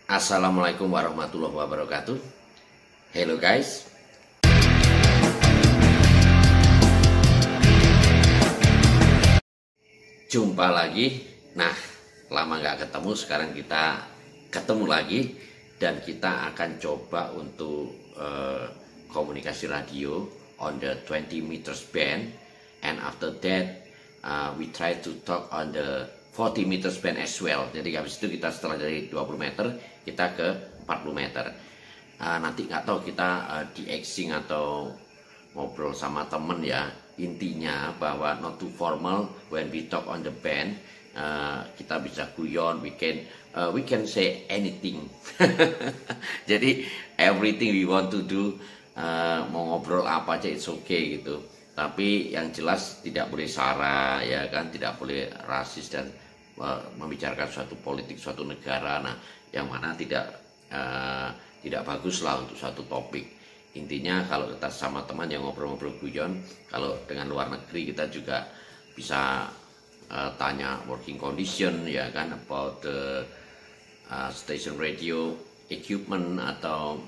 Assalamualaikum warahmatullahi wabarakatuh. Hello guys. Jumpa lagi. Nah, lama nggak ketemu, sekarang kita ketemu lagi dan kita akan coba untuk komunikasi radio on the 20 meters band, and after that we try to talk on the 40 meters band as well. Jadi habis itu kita setelah dari 20 meter kita ke 40 meter. Nanti nggak tahu kita di-exing atau ngobrol sama temen ya. Intinya bahwa not too formal when we talk on the band. Kita bisa guyon, we can say anything. Jadi everything we want to do, mau ngobrol apa aja it's okay gitu. Tapi yang jelas tidak boleh sara ya kan, tidak boleh rasis dan membicarakan suatu politik suatu negara. Nah, yang mana tidak bagus lah untuk suatu topik. Intinya kalau kita sama teman yang ngobrol-ngobrol guyon, kalau dengan luar negeri kita juga bisa tanya working condition ya kan, about the station radio equipment, atau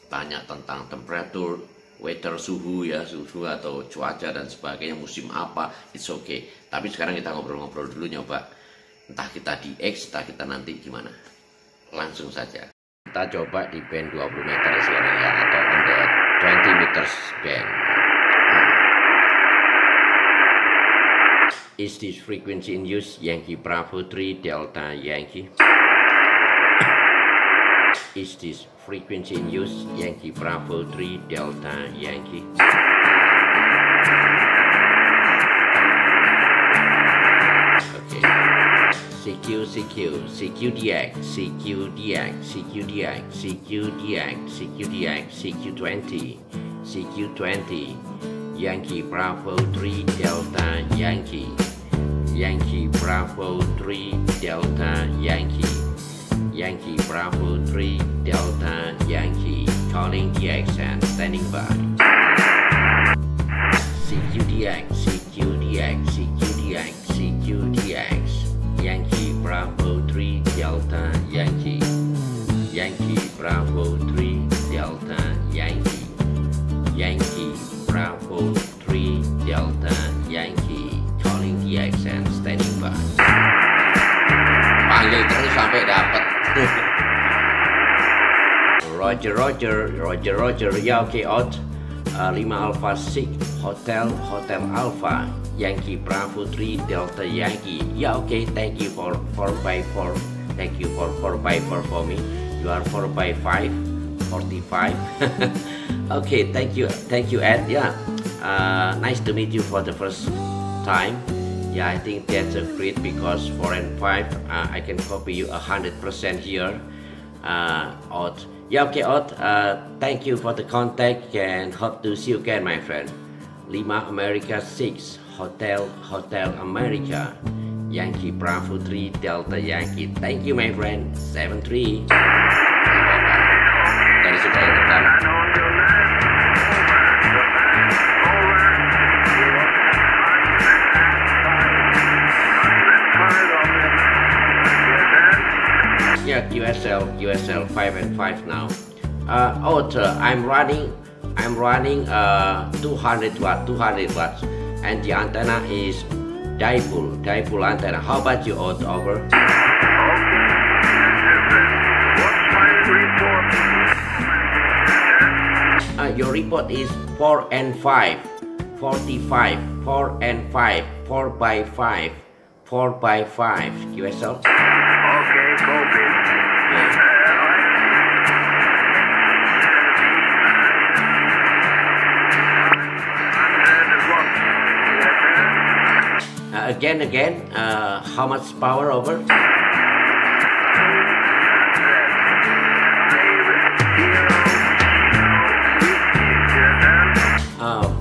tanya tentang temperatur, weather, suhu atau cuaca dan sebagainya, musim apa, it's okay. Tapi sekarang kita ngobrol-ngobrol dulu, nyoba entah kita di X, entah kita nanti gimana. Langsung saja kita coba di band 20 meter sekarang ya, atau on the 20 meters band. Is this frequency in use? Yankee Bravo 3 Delta Yankee. Is this frequency in use? Yankee Bravo 3 Delta Yankee. Okay. CQDX, CQ20, Yankee Bravo 3 Delta Yankee, Yankee Bravo 3 Delta Yankee, Yankee Bravo 3 Delta Yankee, calling DX and standing by. CQDX, Yankee Bravo 3 Delta Yankee, Yankee Bravo 3 Delta Yankee, Yankee Bravo 3 Delta Yankee, calling DX and standing by. Panggil terus sampai dapat. Roger, ya oke, out 5 Alpha 6 Hotel Alpha, Yankee Bravo 3 Delta Yankee. Ya oke, thank you for 4x4. Thank you for 4x4 for me. You are 4x5, 45. Okay, thank you Ed. Yeah, nice to meet you for the first time. Yeah, I think that's a great, because 4 and 5 I can copy you 100% here. Out. Yeah, okay, Out. Thank you for the contact and hope to see you again, my friend. 5 America 6 Hotel America, Yankee Bravo 3 Delta Yankee. Thank you, my friend. 73. Dari sudah yang pertama. Yeah, QSL 5 and 5 now. I'm running 200 watts, and the antenna is dipole antenna. How about you, Out? Over. Your report is 4 and 5, 45, 4 and 5, 4x5, 4x5, QSL. Okay, copy. Again, how much power over?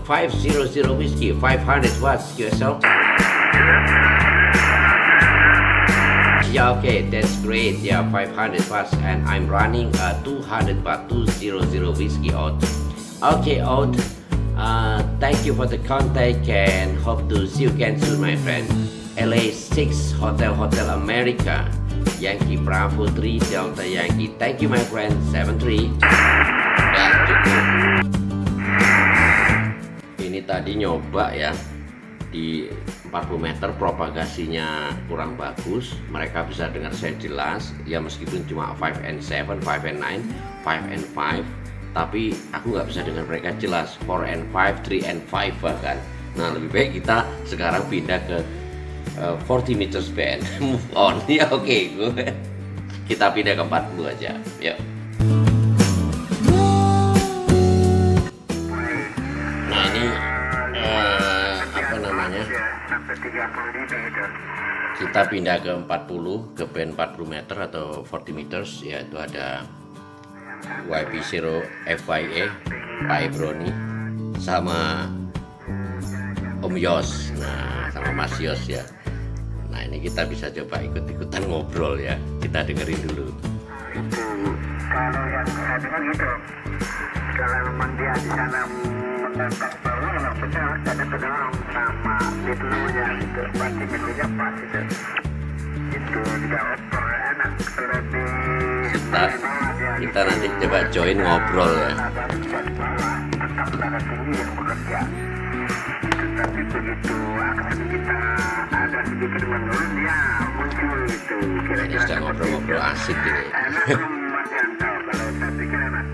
500 whiskey, 500 watts QSL. Yeah, okay, that's great. Yeah, 500 watts, and I'm running 200 watt, 200 whiskey out. Okay, out. Thank you for the contact and hope to see you again soon, my friend. LA 6 Hotel America, Yankee Bravo 3 Delta Yankee. Thank you my friend. 73. Ya cukup. Ini tadi nyoba ya di 40 meter, propagasinya kurang bagus. Mereka bisa dengar saya jelas ya, meskipun cuma 5 and 7, 5 and 9, 5 and 5, tapi aku nggak bisa dengar mereka jelas 4 and 5, 3 and 5 bahkan. Nah lebih baik kita sekarang pindah ke 40 meters band. Move on ya. Oke, kita pindah ke 40 aja. Yuk. Nah ini apa namanya, kita pindah ke 40, ke band 40 meter atau 40 meters, yaitu ada YB0 FYA Pak Ibroni sama Om Yos, nah sama Mas Yos ya. Nah ini kita bisa coba ikut-ikutan ngobrol ya, kita dengerin dulu. Itu kalau yang saya dengar gitu, kalau memang dia di sana mendapat bahwa memang benar ada pedorong sama itu namanya itu pasti media pas itu tidak oper enak lebih Kita nanti coba join ngobrol ya. tetap darah tinggi yang bekerja. Tapi begitu akan kita ada sedikit menurun, dia muncul itu Ini sedang ngobrol-ngobrol asik ini. enak Mas Yanto, kalau saya pikir enak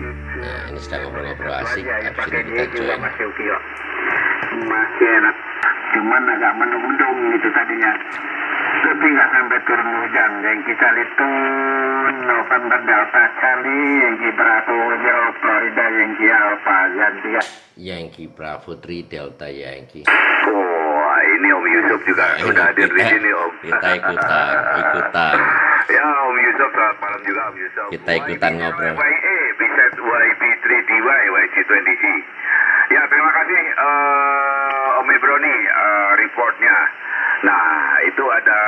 gitu. Nah ini sedang ngobrol-ngobrol asik, Ya, habis pakai ini dia kita juga join. Mas Yukio masih enak, cuman agak mendung-mendung gitu tadinya, tapi nggak sampai turun hujan. Yang kita itu November Delta Charlie, yang Bravo Zero Florida, yang Alpha Yanti. Yankee Bravo 3 Delta Yankee. Oh, ini Om Yusuf juga sudah hadir di sini Om. Kita ikutan. Ya Om Yusuf, selamat malam juga Om Yusuf. Kita ikutan ngobrol. YA, Biset YB3DY, YC20C. Ya terima kasih Om Ibroni reportnya. Nah itu ada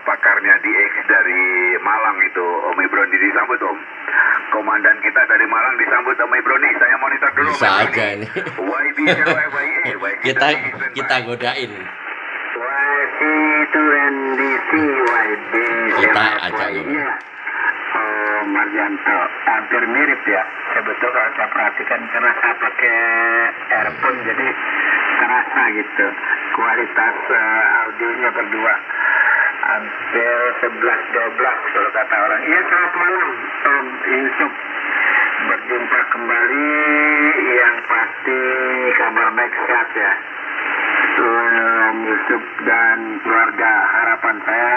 pakarnya DX dari Malang itu Om Ibroni, disambut Om. Komandan kita dari Malang disambut Om Ibroni. Saya monitor dulu. Bisa Om aja Ibroni. ini. YB0YA, Kita godain. YC2NDC, YB. Kita ajak dulu. Iya. Oh, Marjanto, hampir mirip ya. Sebetulnya kalau saya perhatikan karena saya pakai earphone jadi terasa gitu. Kualitas audionya berdua hampir 11-12 kalau kata orang. Iya, selamat malam Om Yusuf. Berjumpa kembali, yang pasti kabar baik sehat ya. Om Yusuf dan keluarga, harapan saya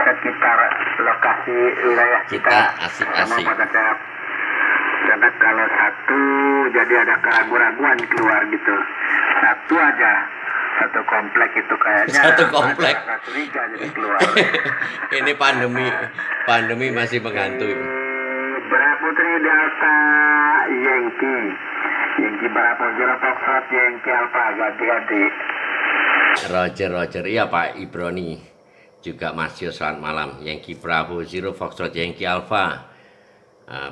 sekitar lokasi wilayah Kita asik-asik. pada sehat. Karena kalau satu jadi ada keraguan-keraguan keluar gitu. Satu aja, satu komplek itu kayaknya. Satu komplek. Ada curiga jadi keluar. Ini pandemi masih menghantui. Bravo 3 Delta Yankee. Yankee Bravo Zero Foxtrot Yankee Alpha, ganti-ganti. Roger, iya Pak Ibroni. Juga Mas Yos, selamat malam. Yankee Bravo Zero Foxtrot Yankee Alpha.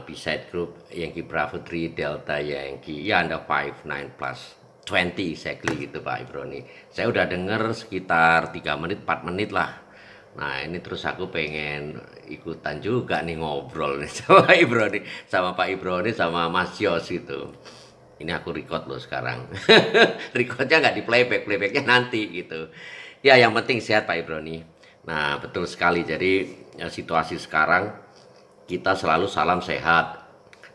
Beside Group Yankee Bravo 3 Delta Yankee. Ya Anda 59 plus 20 exactly gitu Pak Ibroni. Saya udah dengar sekitar 3 menit 4 menit lah. Nah ini terus aku pengen ikutan juga nih ngobrol nih sama Ibroni, sama Pak Ibroni sama Mas Yos gitu. Ini aku record loh sekarang. Recordnya nggak di playbacknya nanti gitu. Ya yang penting sehat Pak Ibroni. Nah betul sekali, jadi ya, situasi sekarang kita selalu salam sehat.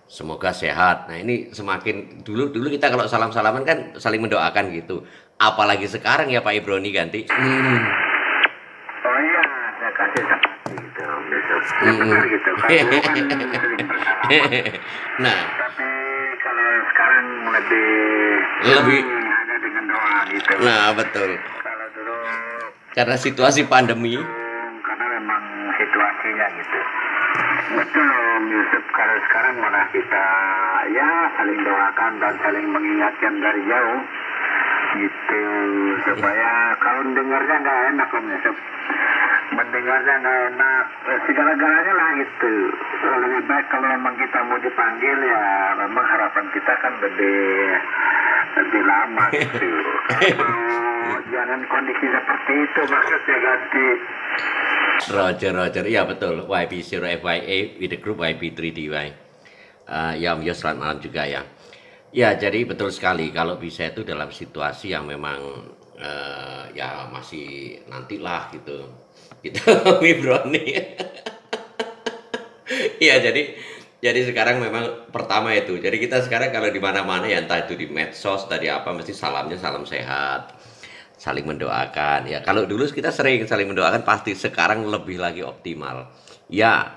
Semoga sehat. Nah ini semakin dulu kita kalau salam-salaman kan saling mendoakan gitu. Apalagi sekarang ya Pak Ibroni ganti. Oh iya, saya kasih seperti itu. Ya benar gitu. Kan dulu kan sering bersalaman. Nah, Tapi kalau sekarang Lebih. ada dengan doa gitu. nah betul. Kalau dulu Karena situasi pandemi. karena memang situasinya gitu. Betul Om Yusuf, kalau sekarang malah kita ya saling doakan dan saling mengingatkan dari jauh gitu, supaya kalau dengarnya nggak enak Om Yusuf, mendengarnya nggak enak, segala-galanya lah gitu. Lebih baik kalau memang kita mau dipanggil ya memang harapan kita kan lebih lama gitu. Kalau jangan kondisi seperti itu maksudnya ganti. Roger, iya betul. YB0FYA with the group YB3DY. Ya Om Yos, selamat malam juga ya. Ya, jadi betul sekali kalau bisa itu dalam situasi yang memang ya masih nantilah gitu. Gitu, Wibroni. Iya, jadi sekarang memang pertama itu. Jadi kita sekarang kalau di mana-mana ya entah itu di medsos tadi apa mesti salamnya salam sehat, saling mendoakan. Ya kalau dulu kita sering saling mendoakan pasti sekarang lebih lagi optimal. Ya,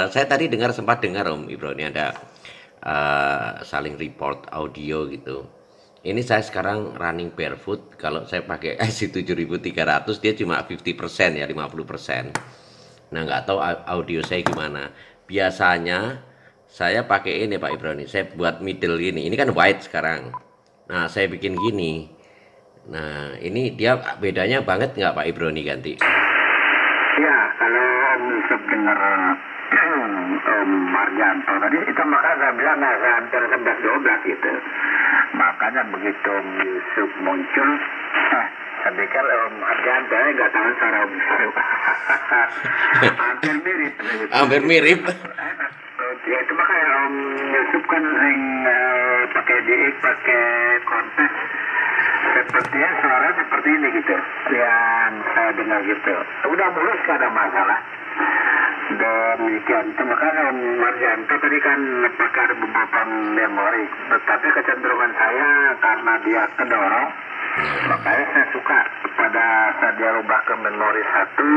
saya tadi sempat dengar Om Ibro ini ada saling report audio gitu. Ini saya sekarang running barefoot. Kalau saya pakai IC 7300 dia cuma 50% ya 50%. Nah, nggak tahu audio saya gimana. Biasanya saya pakai ini Pak Ibrani. Saya buat middle ini. Ini kan white sekarang. Nah, saya bikin gini. Nah, ini dia bedanya banget nggak Pak Ibrani ganti? Ya, kalau Om Yusuf dengar Om Marjanto tadi itu maka saya bilang hampir 11-12 gitu. Makanya begitu Om Yusuf muncul, saya pikir Om Marjanto nggak tahu cara Om Yusuf. Hampir mirip. Hampir mirip. Ya itu makanya Om Yusuf kan sering pakai DX, pakai kontes. Sepertinya suara seperti ini gitu yang saya dengar gitu. Udah mulus gak ada masalah. Demikian itu makanya Om Marjanto tadi kan pakai ada beberapa memori, tetapi kecenderungan saya karena dia kedorong, makanya saya suka pada saat dia rubah ke memori satu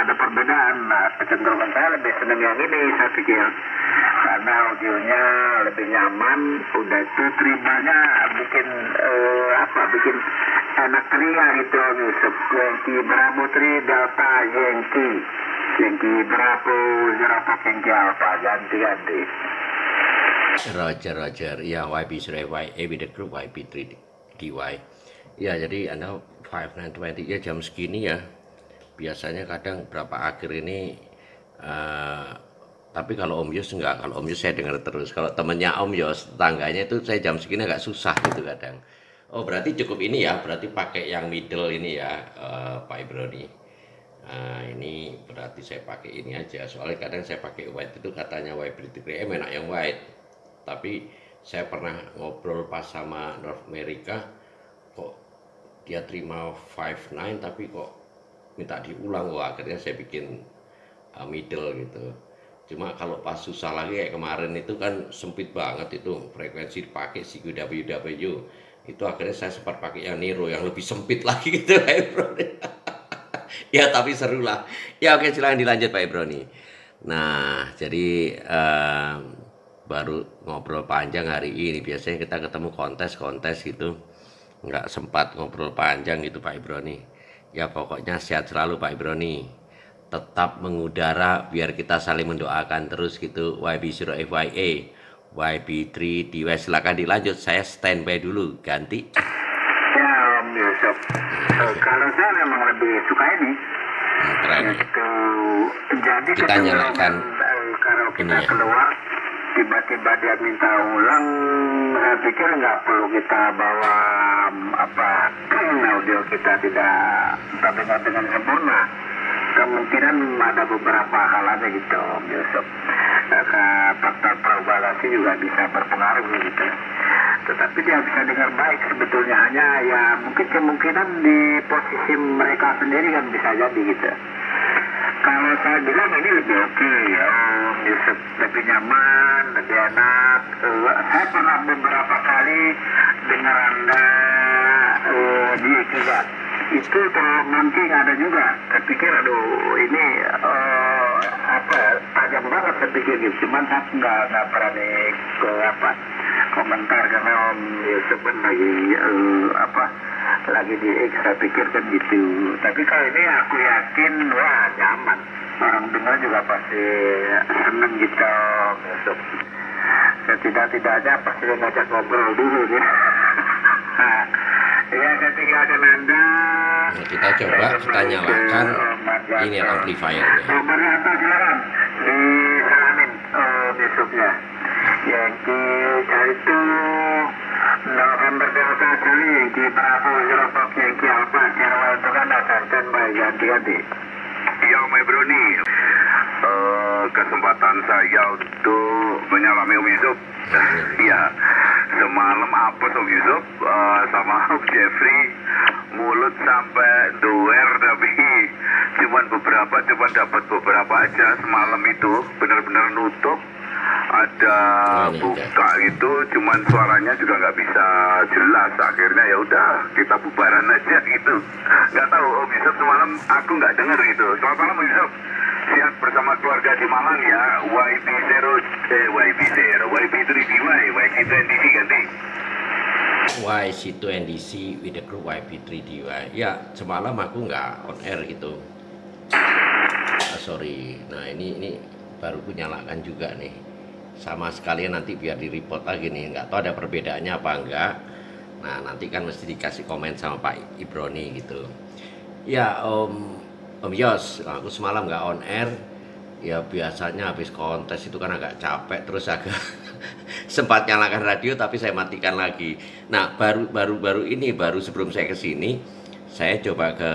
ada perbedaan. Nah kecenderungan saya lebih senang yang ini, saya pikir karena audionya lebih nyaman, udah itu terimanya bikin bikin enak telinga gitu. Yusuf Yankee Bravo 3 Delta Yankee Bravo Zero Yankee Alpha ganti-ganti. Roger. Ya, YB0FYA with the group YB3DY. Ya, jadi Anda 5920 ya jam segini ya. Biasanya kadang berapa akhir ini tapi kalau Om Yos enggak, kalau Om Yos saya dengar terus. Kalau temennya Om Yos, tangganya itu saya jam segini agak susah gitu kadang. Oh berarti cukup ini ya, berarti pakai yang middle ini ya Pak Ibroni. Ini berarti saya pakai ini aja, soalnya kadang saya pakai white itu katanya YB3M enak yang white. Tapi saya pernah ngobrol pas sama North America, kok dia terima 59 tapi kok minta diulang. Wah akhirnya saya bikin middle gitu. Cuma kalau pas susah lagi kayak kemarin itu kan sempit banget itu frekuensi dipakai CQWW itu akhirnya saya sempat pakai yang Nero yang lebih sempit lagi gitu Pak Ibroni. Ya tapi seru lah. Ya oke silahkan dilanjut Pak Ibroni. Nah jadi baru ngobrol panjang hari ini. Biasanya kita ketemu kontes gitu. Nggak sempat ngobrol panjang gitu Pak Ibroni. Ya pokoknya sehat selalu Pak Ibroni. Tetap mengudara biar kita saling mendoakan terus gitu. YB0FYA YB3DY silakan dilanjut, saya standby dulu ganti. Ya Om Yusuf, kalau saya memang lebih suka ini keren itu. Jadi kita nyalakan kalau kita ini ya. Keluar tiba-tiba dia minta ulang, saya pikir nggak perlu kita bawa audio kita tidak terdengar dengan sempurna. Kemungkinan ada beberapa hal aja gitu Om Yusuf. Faktor propagasi juga bisa berpengaruh gitu. Tetapi dia bisa dengar baik sebetulnya, hanya ya mungkin kemungkinan di posisi mereka sendiri kan bisa jadi gitu. Kalau saya bilang ini lebih oke ya Om Yusuf, lebih nyaman, lebih enak. Saya pernah beberapa kali dengar Anda di juga. Itu mungkin ada juga. Saya pikir aduh ini tajam banget saya pikir gitu. Cuman saya nggak berani komentar karena Om Yusuf kan lagi di X, saya pikir kan gitu. Tapi kalau ini aku yakin wah nyaman. Orang dengar juga pasti seneng gitu Om Yusuf. Setidak-tidaknya pasti ngajak ngobrol dulu ya. Ya saya tinggalkan Anda. Nah, kita coba kita nyalakan ini amplifiernya. Marjanto silakan disalamin besoknya. Yankee itu November Delta Charlie, Yankee Bravo Zero Yankee Alpha, Jerwal itu kan ada standby ganti-ganti. Yo my bro, nih. Kesempatan saya untuk menyalami Om Yusuf. Iya, semalam apa Om Yusuf sama Om Jeffrey mulut sampai doer, tapi cuman dapat beberapa aja semalam itu, benar-benar nutup. Ada buka gitu, cuman suaranya juga nggak bisa jelas. Akhirnya ya udah, kita bubaran aja gitu. Nggak tahu Om Yusuf semalam aku nggak dengar gitu. Selamat malam Om Yusuf. Siap bersama keluarga di Malang ya. YB3DY, YC20DC ganti. YC20DC with the group YB3DY. Ya, semalam aku nggak on air gitu. Sorry. Nah ini baru ku nyalakan juga nih. Sama sekalian nanti biar di report lagi nih. Nggak tahu ada perbedaannya apa enggak. Nah nanti kan mesti dikasih komen sama Pak Ibroni gitu. Ya Om Yos, aku semalam nggak on air. Ya biasanya habis kontes itu kan agak capek, terus agak sempat nyalakan radio tapi saya matikan lagi. Nah baru sebelum saya kesini, saya coba ke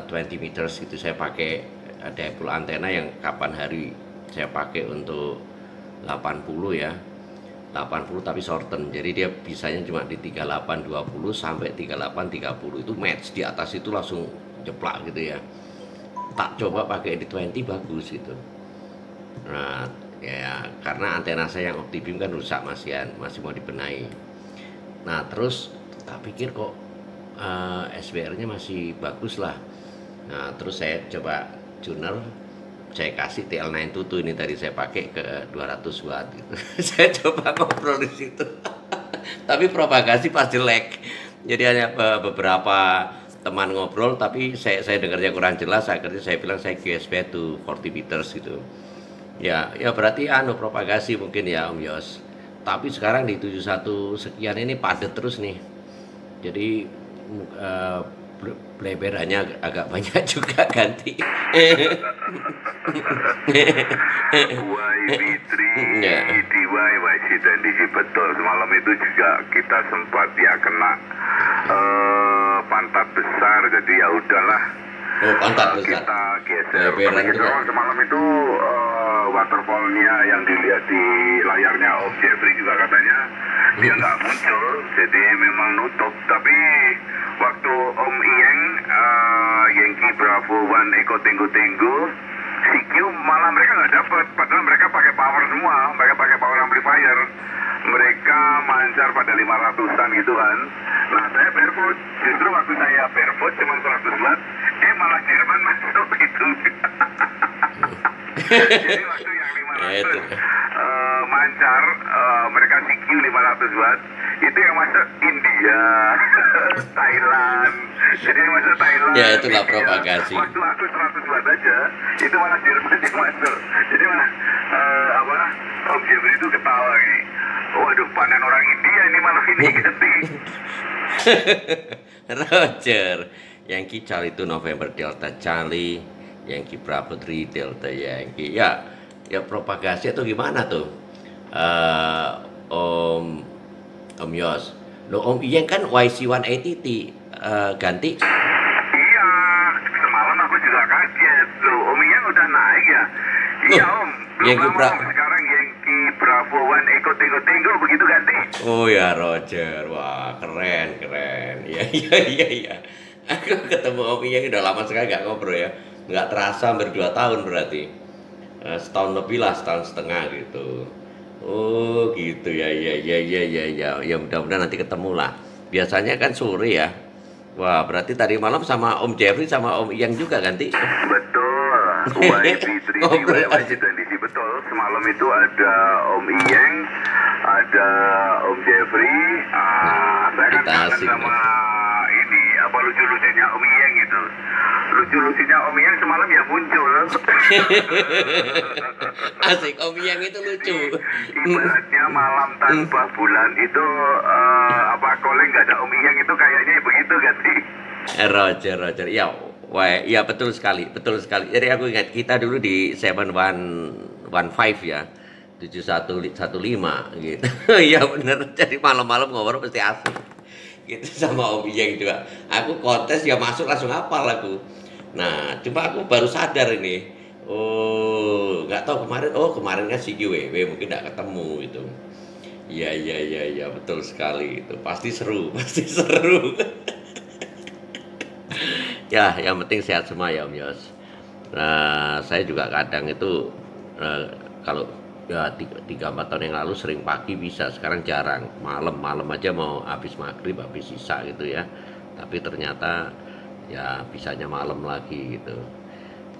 20 meters gitu, saya pakai dipole antena yang kapan hari saya pakai untuk 80 ya, 80 tapi shorten, jadi dia bisanya cuma di 3820 sampai 3830, itu match, di atas itu langsung jeplak gitu ya. Tak coba pakai di 20 bagus gitu. Nah ya karena antena saya yang Optibeam kan rusak, masih mau dibenahi. Nah terus tak pikir kok SBR nya masih bagus lah. Nah terus saya coba tuner, saya kasih TL922 ini tadi saya pakai ke 200 watt gitu. Saya coba ngobrol di situ. Tapi propagasi pasti lag. Jadi hanya beberapa teman ngobrol tapi saya dengarnya kurang jelas. Akhirnya saya bilang saya GSP to 40 meters gitu. Ya berarti propagasi mungkin ya Om Yos. Tapi sekarang di 71 sekian ini padat terus nih. Jadi bleberannya agak banyak juga ganti. YB3DY, YC20DC betul. Semalam itu juga kita sempat ya kena pantat besar, jadi ya udahlah. Oh, pantat besar. Kita geser. Semalam itu waterfallnya yang dilihat di layarnya Om Jeffrey juga katanya dia nggak muncul, jadi memang nutup. Tapi waktu Om Iyeng, Yankee Bravo One Echo Tenggo CQ malah mereka nggak dapat, padahal mereka pakai power semua, mereka pakai power amplifier, mereka mancar pada 500-an gitu kan. Nah saya barefoot, justru waktu saya barefoot cuma 100 watt, malah Jerman masuk itu. Jadi waktu yang 500 mancar, mereka CQ 500 watt, itu yang masuk India, Thailand. Jadi yang masuk Thailand. Ya itulah propagasi. Waktu aku 100 watt aja, itu malah Jerman yang masuk. Jadi malah Om Jeffrey itu ketawa nih. Waduh, panen orang India ini malah ini ganti. Roger. Yankee Charlie itu November Delta Charlie, Yankee Bravo 3 Delta Yankee. Ya propagasi atau gimana tuh? Om Yos. Lo Om Iyeng kan YC180T ganti. Iya, semalam aku juga kaget. Loh, Om Iyeng udah naik ya? Iya Om, Yankee Bravo. Sekarang Yankee Bravo One Echo Tenggo begitu ganti. Oh ya Roger, wah keren. Iya. Aku ketemu Om Iyeng udah lama sekali gak ngobrol ya. Nggak terasa hampir 2 tahun berarti. Setahun lebih lah, setahun setengah gitu. Oh gitu ya. Ya mudah-mudahan nanti ketemu lah. Biasanya kan sore ya. Wah berarti tadi malam sama Om Jeffrey sama Om Iyeng juga ganti. Betul. YB3DY betul. Semalam itu ada Om Iyeng, ada Om Jeffrey. Saya kan kangen sama ini apa lucu-lucunya Om Iyeng itu. Lucu-lucunya Om Iyeng semalam ya muncul. Asik, Om Iyeng itu lucu. Ibaratnya malam tanpa bulan itu kalau nggak ada Om Iyeng itu kayaknya begitu kan sih? Roger. Ya betul sekali. Jadi aku ingat kita dulu di 7115 ya, 7115 gitu. Iya bener. Jadi malam-malam ngobrol pasti asik. Gitu sama Om Iyeng juga. Aku kontes ya masuk langsung hafal aku. Nah, cuma aku baru sadar ini. Oh, nggak tahu kemarin. Oh, kemarin kan si GWW mungkin nggak ketemu itu. Iya, iya, iya, iya, betul sekali itu. Pasti seru, pasti seru. Ya, yang penting sehat semua ya Om Yos. Nah, saya juga kadang itu kalau ya 3-4 tahun yang lalu sering pagi bisa, sekarang jarang. Malam-malam aja mau habis maghrib, habis sisa gitu ya. Tapi ternyata ya bisanya malam lagi gitu.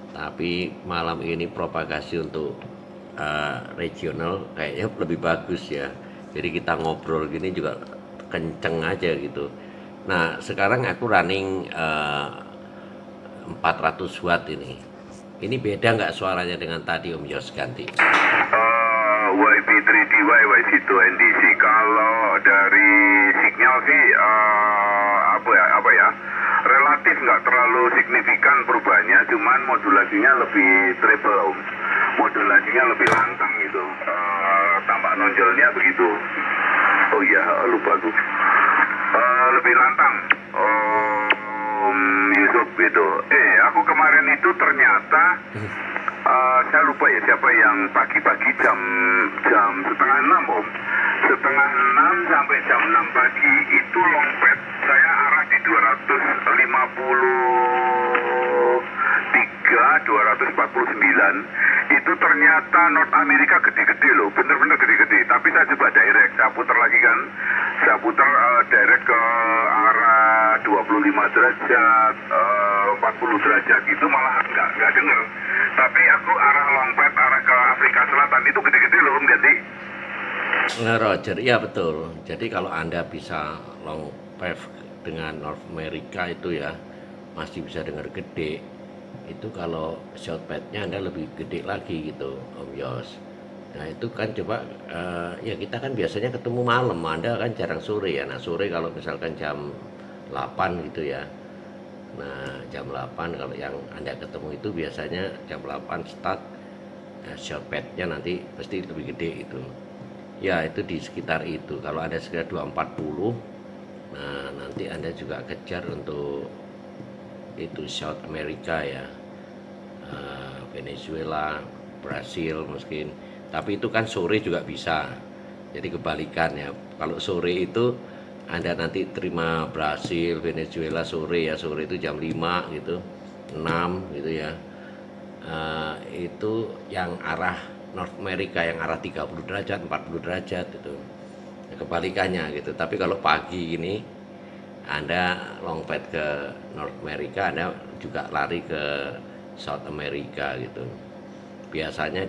Tapi malam ini propagasi untuk regional kayaknya lebih bagus ya. Jadi kita ngobrol gini juga kenceng aja gitu. Nah, sekarang aku running 400 watt ini. Ini beda nggak suaranya dengan tadi Om Yos ganti? YP3DY, YC2NDC. Kalau dari sinyal sih apa ya, relatif nggak terlalu signifikan perubahannya, cuman modulasinya lebih treble Om. Modulasinya lebih lantang gitu. Tampak nonjolnya begitu. Oh iya, lupa tuh. Lebih lantang. Yusuf gitu. Aku kemarin itu ternyata saya lupa ya siapa yang pagi-pagi jam 5:30 Om. 5:30 sampai jam 6 pagi itu longpet saya arah di 249 itu ternyata North Amerika gede-gede loh, bener-bener gede-gede. Tapi saya coba direct, saya putar lagi kan, saya putar direct ke arah 25 derajat, 40 derajat gitu malah nggak denger. Tapi aku arah longpet, arah ke Afrika Selatan itu gede-gede loh Om Ganti. Nah, Roger, iya betul. Jadi kalau Anda bisa long wave dengan North America itu ya masih bisa dengar gede. Itu kalau shortpadnya Anda lebih gede lagi gitu Om Yos. Nah itu kan coba ya kita kan biasanya ketemu malam, Anda kan jarang sore ya. Nah sore kalau misalkan jam 8 gitu ya. Nah jam 8 kalau yang Anda ketemu itu biasanya jam 8 start, shortpadnya nanti pasti lebih gede itu. Ya itu di sekitar itu. Kalau Anda sekitar 240, nah nanti Anda juga kejar untuk itu South America ya, Venezuela, Brasil mungkin. Tapi itu kan sore juga bisa. Jadi kebalikan ya. Kalau sore itu Anda nanti terima Brasil, Venezuela sore ya, sore itu jam 5 gitu, 6 gitu ya. Itu yang arah North America, yang arah 30 derajat, 40 derajat itu. Ya, kebalikannya gitu. Tapi kalau pagi ini Anda longpad ke North America, Anda juga lari ke South America gitu. Biasanya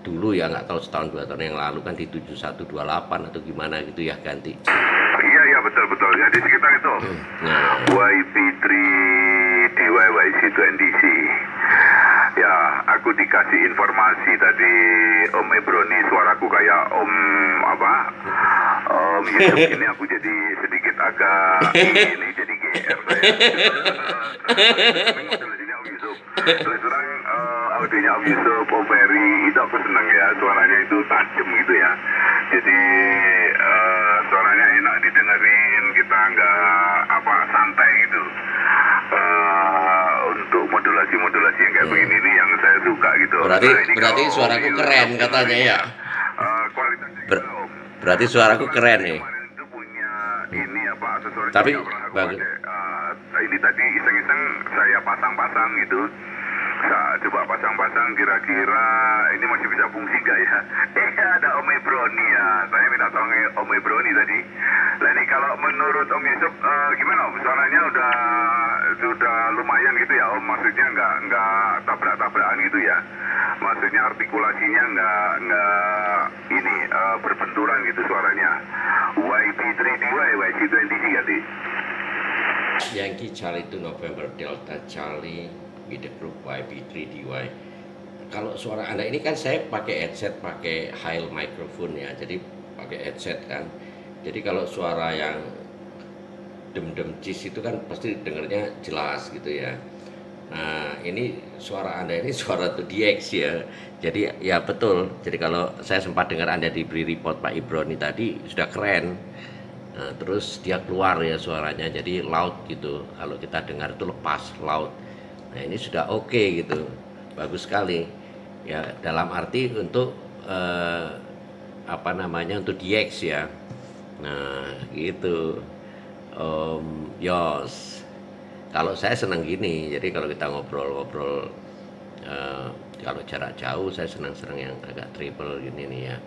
dulu ya nggak tahu setahun 2 tahun yang lalu kan di 7128 atau gimana gitu ya ganti. Iya betul ya di sekitar itu. Nah. YP3 DY YC2NDC. Ya, aku dikasih informasi tadi Om Ebroni, suaraku kayak Om Yusuf ini aku jadi sedikit agak ini jadi GR saya. Ini Om Yusuf. Terus terang audionya Om Yusuf, Om Ferry itu aku senang ya, suaranya itu tajam gitu ya. Jadi suaranya enak didengerin, kita nggak santai gitu. Untuk modulasi yang kayak begini nih yang saya suka gitu. Berarti suaraku keren katanya ya. Kualitasnya berarti suaraku keren nih. Kemarin itu punya ini aksesoris. Tapi bagus. Ini tadi iseng-iseng saya pasang-pasang gitu. Saya coba pasang-pasang kira-kira ini masih bisa fungsi gak ya? Ada Om Ebroni ya. Saya minta tolong Om Ebroni tadi. Nah ini kalau menurut Om Yusuf gimana Om? Suaranya sudah lumayan gitu ya Om. Maksudnya nggak tabrak-tabrakan gitu ya. Maksudnya artikulasinya nggak ini berbenturan gitu suaranya. YP3DY, YC2NDC ganti. Yankee Charlie itu November Delta Charlie with the group YP3DY. Kalau suara Anda ini kan saya pakai headset, pakai high microphone ya, jadi pakai headset kan. Jadi kalau suara yang dem-dem cis itu kan pasti dengarnya jelas gitu ya. Nah ini suara Anda ini suara 2DX ya. Jadi ya betul. Jadi kalau saya sempat dengar Anda diberi report Pak Ibroni tadi sudah keren. Nah, terus dia keluar ya suaranya jadi loud gitu. Kalau kita dengar itu lepas loud. Nah ini sudah oke gitu. bagus sekali ya, dalam arti untuk apa namanya, untuk DX ya. Nah gitu Yos, kalau saya senang gini, jadi kalau kita ngobrol-ngobrol kalau jarak jauh saya senang-senang yang agak triple gini nih ya.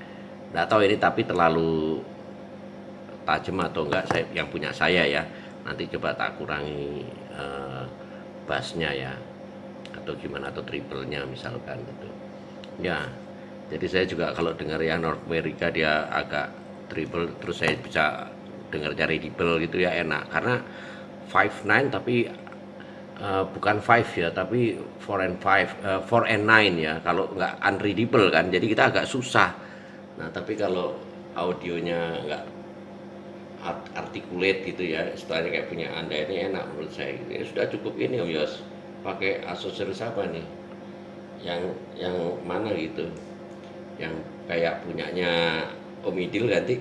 Nggak tahu ini tapi terlalu tajam atau enggak, saya yang punya saya ya, nanti coba tak kurangi bassnya ya, atau gimana, atau triple-nya misalkan gitu ya. Jadi saya juga kalau dengar yang North America dia agak triple, terus saya bisa dengar cari triple gitu ya, enak karena 5/9 tapi bukan 5 ya, tapi 4 and 5, 4 and 9 ya, kalau nggak unreadable kan, jadi kita agak susah. Nah tapi kalau audionya nggak articulate gitu ya, istilahnya kayak punya Anda, ini enak menurut saya gitu. Ya sudah cukup ini Om Yos, pakai aksesoris apa nih? Yang mana gitu? Yang kayak punyanya Om Idil ganti.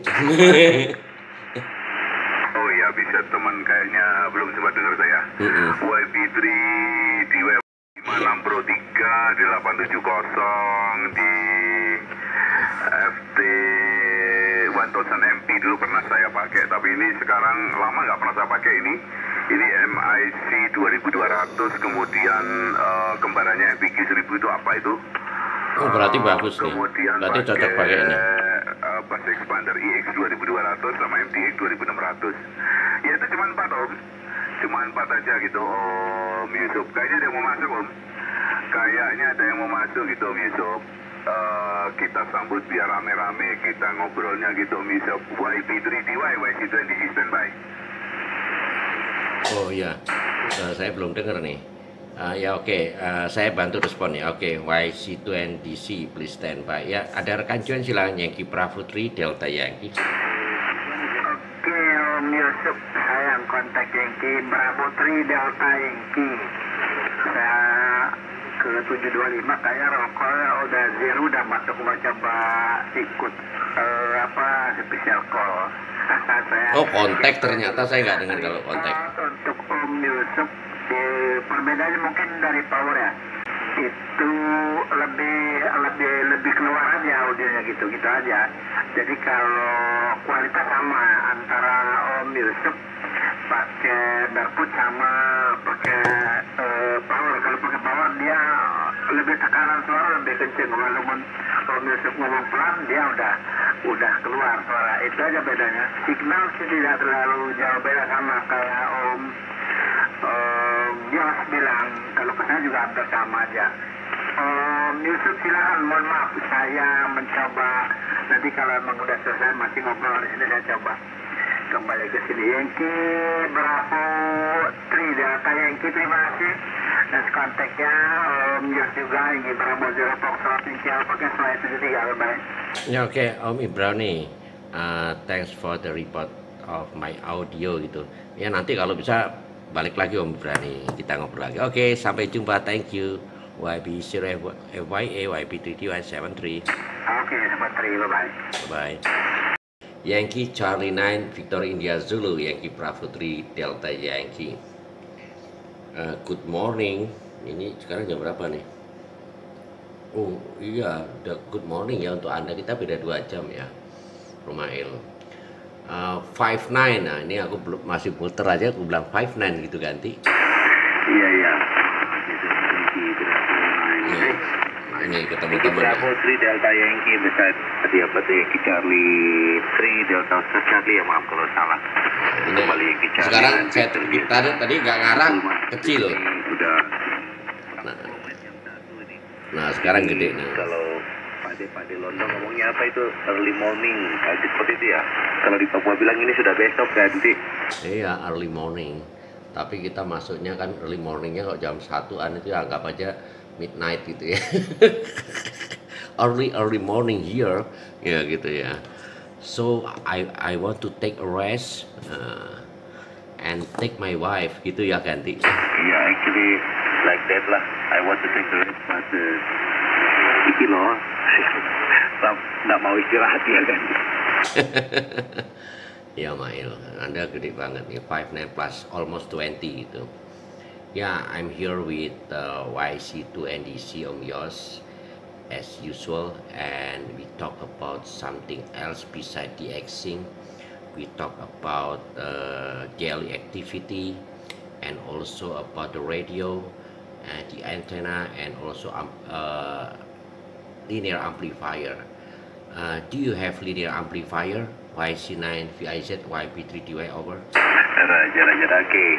Oh iya, bisa teman kayaknya belum sempat dengar saya. YB3 di web 56 Pro 3 di 870 di FT 1000 MP dulu pernah saya pakai, tapi ini sekarang lama nggak pernah saya pakai ini. Ini MIC 2200, kemudian kembarannya MPG 1000 itu apa itu? Oh berarti bagus nih, Kemudian berarti cocok pakai ini. Bass Expander EX 2200 sama MTX 2600. Ya itu cuma 4 Om, cuma 4 aja gitu Om Yusuf. Kayaknya ada yang mau masuk Om, kayaknya ada yang mau masuk gitu Om Yusuf. Kita sambut biar rame-rame kita ngobrolnya gitu Om Yusuf. YP3DY, YC20 standby. Oh iya, saya belum dengar nih. Ya oke, saya bantu respon ya. Oke, YC20DC please stand by. Ya ada rekan cuan silakan, Yankee Bravo 3 Delta Yankee. Oke Om Yusuf, saya yang kontak Yankee Bravo 3 Delta Yankee. Saya ke 725 kayak rokoknya udah zero, udah masuk, mau coba ikut special call. Oh kontak, ternyata saya nggak dengar kalau kontak. Untuk Om Yusuf, perbedaannya mungkin dari power ya, itu lebih keluar aja audionya gitu aja. Jadi kalau kualitas sama antara Om Yusuf pakai Darkwood sama pakai power. Kalau pakai power dia lebih tekanan suara lebih kenceng, walaupun Om Yusuf ngomong pelan dia udah keluar suara. Itu aja bedanya. Signal sih tidak terlalu jauh beda, sama kayak Om Yos bilang, kalau ke saya juga hampir sama aja. Yusuf silakan, mohon maaf saya mencoba, nanti kalau emang udah selesai masih ngobrol di sini saya coba kembali ke sini. Yankee Bravo 3 Delta Yankee, terima kasih. Dan kontaknya Yos juga, Yankee Bravo 0 Foxtrot Yankee Alpha ke slide 73, bye. Ya oke, Om Ibrahim nih, thanks for the report of my audio gitu. Ya nanti kalau bisa balik lagi Om Ibrahim, kita ngobrol lagi. Oke, sampai jumpa, thank you. YB0FYA YB3D173. Oke, sampai bye-bye. Bye. Yankee Charlie 9 Victor India Zulu Yankee Bravo 3 Delta Yankee. Good morning. Ini sekarang jam berapa nih? Oh iya, udah good morning ya untuk Anda. Kita beda 2 jam ya, Romail. 59, nah ini aku belum, masih muter aja, aku bilang 59 gitu ganti. Iya. Ini ketemu Yankee teman Bravo 3 Delta Yankee, besar tadi apa tuh, Yankee Charlie 3 Delta Oscar Charlie ya, maaf kalau salah. ini Kembali Yankee Charlie. sekarang saya tadi nggak ngarang kecil. Udah. Nah sekarang gede nih. Kalau Pade London ngomongnya apa itu, early morning, seperti itu ya. Kalau di Papua bilang ini sudah besok ganti. Iya early morning, tapi kita masuknya kan early morningnya kok jam 1-an itu ya, anggap aja midnight gitu ya. early morning here ya gitu ya. So I want to take a rest and take my wife gitu ya ganti. Yeah, actually like that lah. I want to take a rest, but iki loh, nggak mau istirahat ya ganti. Ya Mail, Anda gede banget nih, 59 plus almost 20 gitu. Yeah, I'm here with YC2NDC Om Yos as usual, and we talk about something else beside the Xing. We talk about daily activity and also about the radio and the antenna and also linear amplifier. Do you have linear amplifier? YC9 VIZ YB3DY over. Raja okay.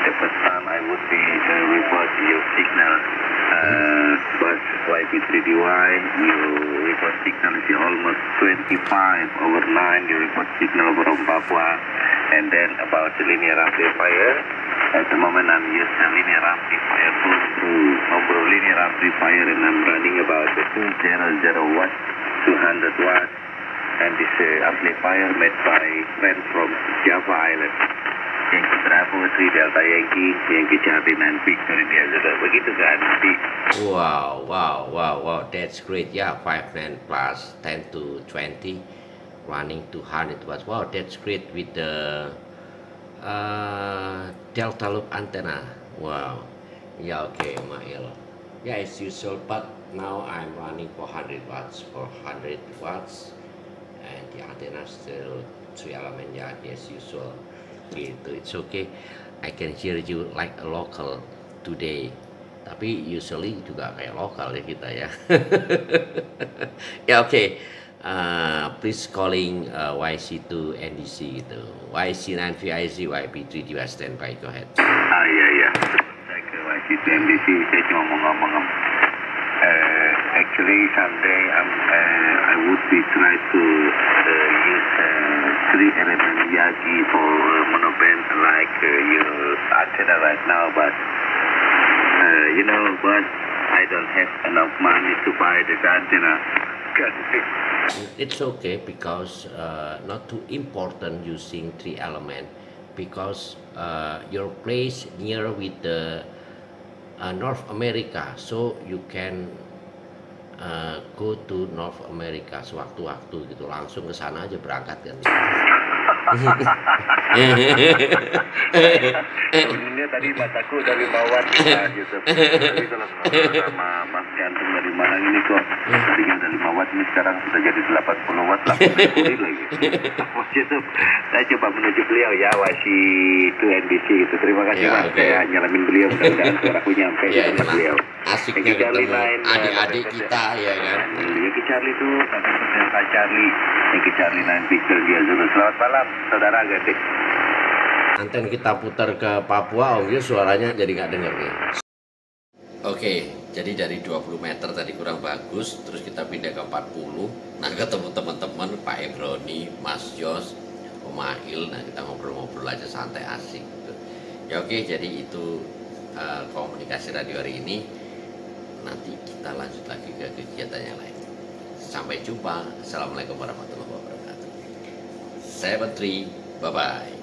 The first time I would be report your signal, but YB3DY, your report signal is almost 25 over 9, your report signal from Papua. And then about the linear amplifier, at the moment I'm using a linear amplifier through linear amplifier, and I'm running about the 200 watts, 200 watts, and this amplifier made by friend from Java Island. Yang ke Bravo 3 Delta Yankee, yang ke Charlie 9 Victor India, begitu kan? Wow, that's great. Yeah, 59 plus 10 to 20 running 200 watts. Wow, that's great with the delta loop antenna. Wow. Yeah, okay, Mail. Yeah, as usual, but now I'm running 400 watts, and the antenna still 3 element, yeah, as usual. Gitu, it's okay. I can hear you like a local today. Tapi usually juga kayak lokal ya kita ya. Ya oke. Please calling YC2 NDC gitu. YC9 VIZ YB3 standby, go ahead. Iya. Saya ke YC2 NDC, saya cuma mau ngomong. Actually someday I would be try to use 3 element Yagi for monoband like your antenna right now, but but I don't have enough money to buy the antenna. It's okay because not too important using 3 element, because your place near with the North America, so you can go to North America sewaktu-waktu gitu, langsung ke sana aja berangkat kan. Ini tadi mataku dari bawah gitu. Jadi kalau sama Mas Jantung dari Malang ini kok tadinya dari 5 watt ini sekarang sudah jadi 80 watt, 80 lagi. Itu saya coba menuju beliau ya, YC2NDC gitu. Terima kasih Mas, saya nyalamin beliau, mudah-mudahan suaraku nyampe di tempat beliau. Asiknya ketemu adik-adik kita ya kan. Yang ke Charlie itu Pak Charlie, yang ke Charlie 9 Victor dia Zulu. Selamat malam saudara Gatik. Anten kita putar ke Papua, Om Yus suaranya jadi nggak denger nih. Oke, jadi dari 20 meter tadi kurang bagus, terus kita pindah ke 40. Nah, ketemu teman-teman Pak Ebroni, Mas Jos, Om Ahil. Nah, kita ngobrol-ngobrol aja santai asik gitu. Ya oke, jadi itu komunikasi radio hari ini. Nanti kita lanjut lagi ke kegiatan yang lain. Sampai jumpa. Assalamualaikum warahmatullahi wabarakatuh. Saya Menteri, bye-bye.